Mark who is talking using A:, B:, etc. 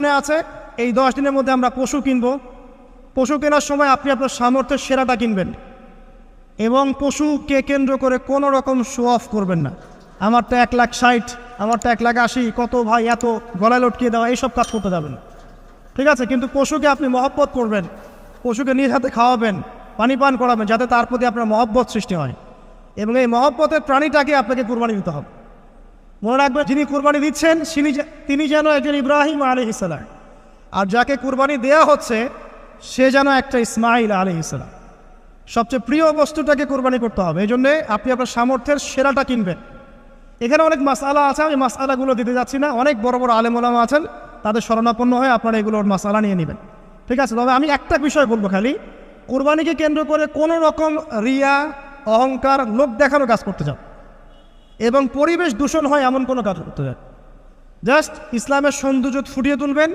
A: আছে এই 10 দিনের মধ্যে আমরা পশু কিনব। পশু কেনার সময় আপনি আপনার সামর্থ্যের সেরাটা কিনবেন এবং পশুকে কেন্দ্র করে কোনো রকম শো অফ করবেন না। আমারটা 1,60,000, আমারটা 1,80,000, কত ভাই এত গলায় লটকিয়ে দেওয়া, এইসব কাজ করতে যাবেন, ঠিক আছে? কিন্তু পশুকে আপনি মহব্বত করবেন, পশুকে নিজ হাতে খাওয়াবেন, পানি পান করাবেন, যাতে তার প্রতি আপনার মহব্বত সৃষ্টি হয়। এবং এই মহব্বতের প্রাণীটাকে আপনাকে কুরবানি দিতে হবে। মনে রাখবেন, যিনি কুরবানি দিচ্ছেন তিনি যেন একজন ইব্রাহিম আলাইহিস সালাম, আর যাকে কুরবানি দেয়া হচ্ছে সে যেন একটা ইসমাইল আলাইহিস সালাম। সবচেয়ে প্রিয় বস্তুটাকে কুরবানি করতে হবে। এই জন্যে আপনি আপনার সামর্থ্যের সেরাটা কিনবেন। এখানে অনেক মাসআলা আছে, আমি মাসআলাগুলো দিতে যাচ্ছি না। অনেক বড় বড় আলেম ওলামা আছেন, তাদের শরণাপন্ন হয়ে আপনারা এগুলোর মাসআলা নিয়ে নেবেন, ঠিক আছে? তবে আমি একটা বিষয় বলবো, খালি কুরবানিকে কেন্দ্র করে কোনো রকম রিয়া, অহংকার, লোক দেখানো কাজ করতে যান এবং পরিবেশ দূষণ হয় এমন কোনো কাজ করতে যান। জাস্ট ইসলামের সৌন্দর্য ফুটিয়ে তুলবেন।